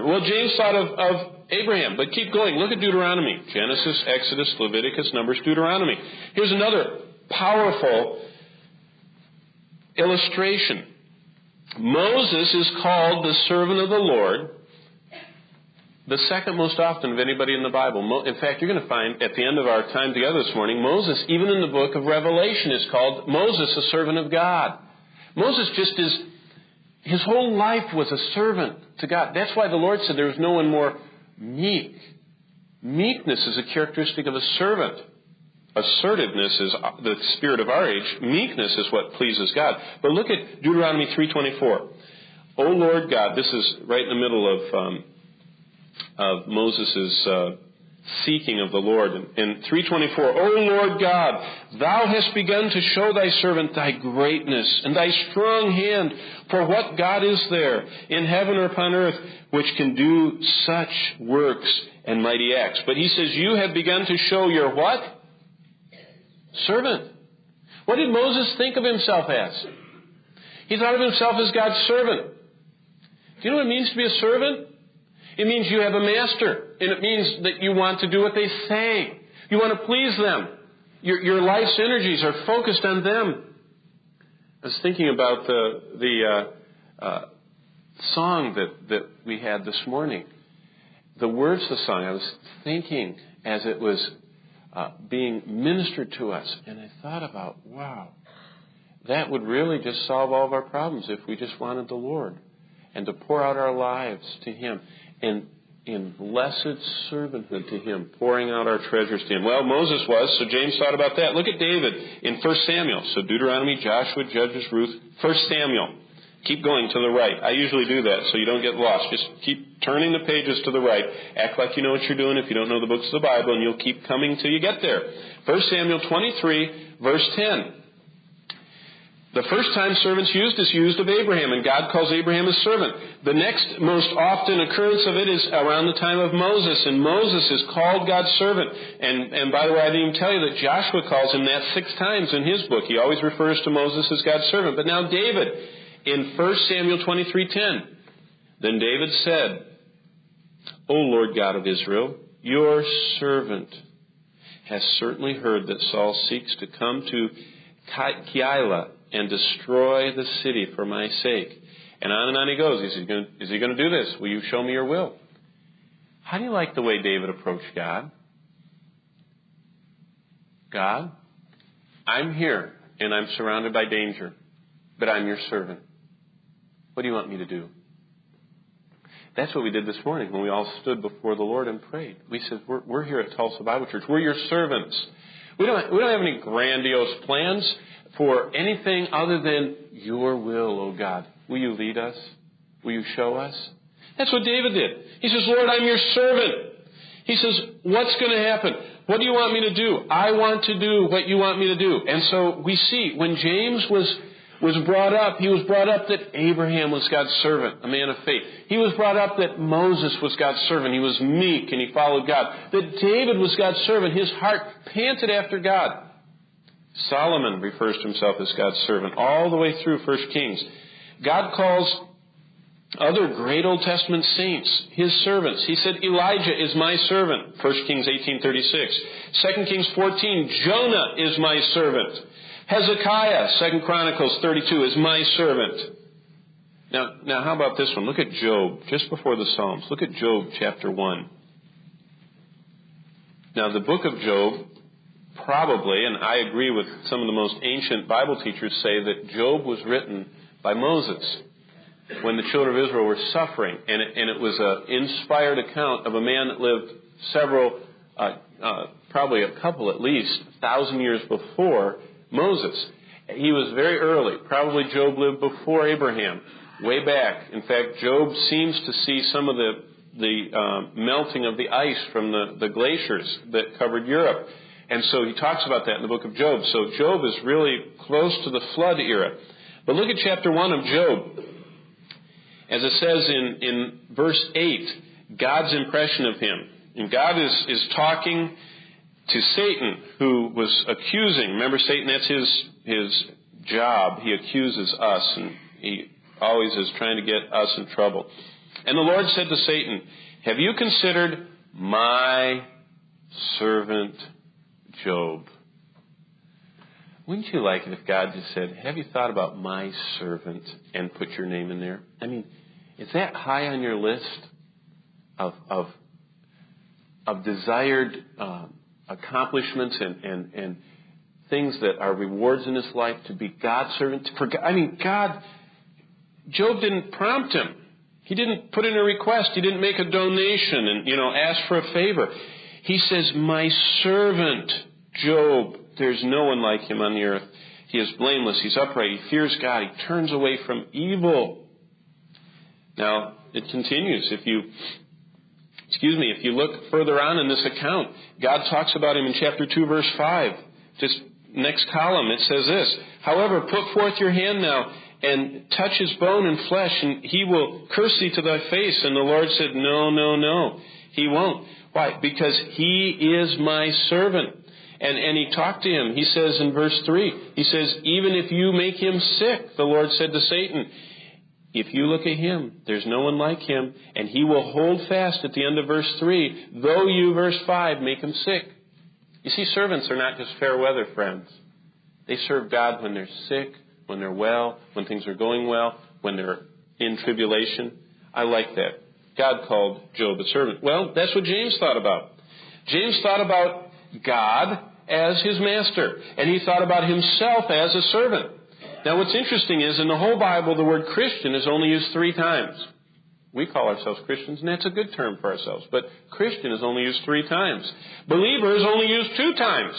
Well, James thought of Abraham, but keep going. Look at Deuteronomy. Genesis, Exodus, Leviticus, Numbers, Deuteronomy. Here's another powerful illustration. Moses is called the servant of the Lord the second most often of anybody in the Bible. In fact, you're going to find at the end of our time together this morning, Moses, even in the book of Revelation, is called Moses, a servant of God. Moses just is, his whole life was a servant to God. That's why the Lord said there was no one more meek. Meekness is a characteristic of a servant. Assertiveness is the spirit of our age. Meekness is what pleases God. But look at Deuteronomy 3:24. O Lord God, this is right in the middle of Moses' seeking of the Lord. In 3:24, O Lord God, thou hast begun to show thy servant thy greatness and thy strong hand. For what God is there in heaven or upon earth which can do such works and mighty acts? But he says, you have begun to show your what? Servant. What did Moses think of himself as? He thought of himself as God's servant. Do you know what it means to be a servant? It means you have a master, and it means that you want to do what they say. You want to please them. Your life's energies are focused on them. I was thinking about the song that we had this morning. The words of the song, I was thinking as it was being ministered to us, and I thought about, wow, that would really just solve all of our problems if we just wanted the Lord and to pour out our lives to Him. And in blessed servanthood to Him, pouring out our treasures to Him. Well, Moses was, so James thought about that. Look at David in 1 Samuel. So Deuteronomy, Joshua, Judges, Ruth, 1 Samuel. Keep going to the right. I usually do that so you don't get lost. Just keep turning the pages to the right. Act like you know what you're doing if you don't know the books of the Bible, and you'll keep coming till you get there. 1 Samuel 23, verse 10. The first time servant's used is used of Abraham, and God calls Abraham a servant. The next most often occurrence of it is around the time of Moses, and Moses is called God's servant. And by the way, I didn't even tell you that Joshua calls him that 6 times in his book. He always refers to Moses as God's servant. But now David, in 1 Samuel 23:10, then David said, O Lord God of Israel, your servant has certainly heard that Saul seeks to come to Keilah and destroy the city for my sake. And on he goes. Is he going to do this? Will you show me your will? How do you like the way David approached God? God, I'm here and I'm surrounded by danger, but I'm your servant. What do you want me to do? That's what we did this morning when we all stood before the Lord and prayed. We said, we're here at Tulsa Bible Church. We're your servants. We don't have any grandiose plans for anything other than your will, O God. Will you lead us? Will you show us? That's what David did. He says, Lord, I'm your servant. He says, what's going to happen? What do you want me to do? I want to do what you want me to do. And so we see when James was brought up, he was brought up that Abraham was God's servant, a man of faith. He was brought up that Moses was God's servant. He was meek and he followed God. That David was God's servant. His heart panted after God. Solomon refers to himself as God's servant all the way through 1 Kings. God calls other great Old Testament saints his servants. He said, Elijah is my servant, 1 Kings 18:36. 2 Kings 14, Jonah is my servant. Hezekiah, 2 Chronicles 32, is my servant. Now, how about this one? Look at Job, just before the Psalms. Look at Job chapter 1. Now, the book of Job, probably, and I agree with some of the most ancient Bible teachers, say that Job was written by Moses when the children of Israel were suffering. And it was an inspired account of a man that lived several, probably a couple at least, 1,000 years before Moses. He was very early. Probably Job lived before Abraham, way back. In fact, Job seems to see some of the melting of the ice from the glaciers that covered Europe. And so he talks about that in the book of Job. So Job is really close to the flood era. But look at chapter 1 of Job. As it says in verse 8, God's impression of him. And God is talking to Satan, who was accusing. Remember, Satan, that's his job. He accuses us, and he always is trying to get us in trouble. And the Lord said to Satan, have you considered my servant Job? Wouldn't you like it if God just said, have you thought about my servant and put your name in there? I mean, is that high on your list of desired accomplishments and things that are rewards in this life, to be God's servant? God, Job didn't prompt him. He didn't put in a request. He didn't make a donation and, ask for a favor. He says, my servant Job, there's no one like him on the earth. He is blameless. He's upright. He fears God. He turns away from evil. Now, it continues. If you look further on in this account, God talks about him in chapter 2, verse 5. Just next column, it says this, however, put forth your hand now and touch his bone and flesh, and he will curse thee to thy face. And the Lord said, no, he won't. Why? Because he is my servant. And he talked to him. He says in verse 3, he says, even if you make him sick, the Lord said to Satan, if you look at him, there's no one like him, and he will hold fast at the end of verse 3, though you, verse 5, make him sick. You see, servants are not just fair weather friends. They serve God when they're sick, when they're well, when things are going well, when they're in tribulation. I like that. God called Job a servant. Well, that's what James thought about. James thought about God as his master, and he thought about himself as a servant. Now, what's interesting is in the whole Bible, the word Christian is only used 3 times. We call ourselves Christians, and that's a good term for ourselves, but Christian is only used 3 times. Believer is only used 2 times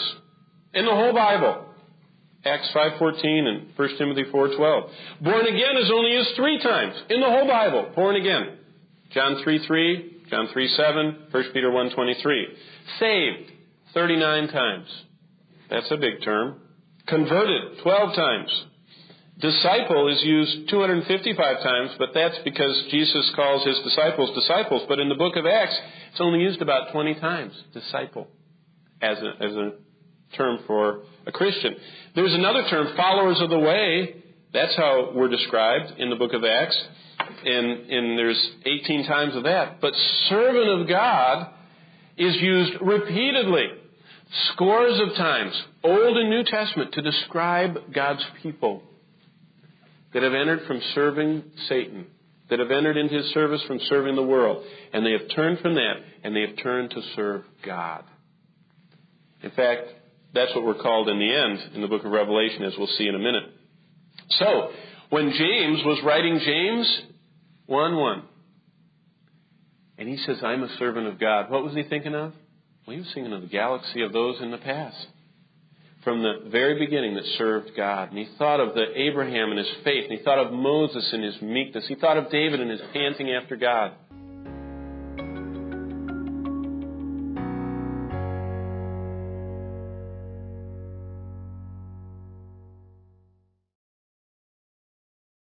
in the whole Bible. Acts 5:14 and 1 Timothy 4:12. Born again is only used 3 times in the whole Bible. Born again. John 3:3, John 3:7, 1 Peter 1:23. Saved 39 times. That's a big term. Converted 12 times. Disciple is used 255 times, but that's because Jesus calls his disciples disciples. But in the book of Acts, it's only used about 20 times, disciple, as a term for a Christian. There's another term, followers of the way. That's how we're described in the book of Acts. And there's 18 times of that. But servant of God is used repeatedly, scores of times, Old and New Testament, to describe God's people that have entered from serving Satan, that have entered into his service from serving the world. And they have turned from that, and they have turned to serve God. In fact, that's what we're called in the end in the book of Revelation, as we'll see in a minute. So, when James was writing James 1:1, and he says, I'm a servant of God, what was he thinking of? Well, he was thinking of the galaxy of those in the past, from the very beginning, that served God. And he thought of the Abraham and his faith, and he thought of Moses and his meekness. He thought of David and his panting after God.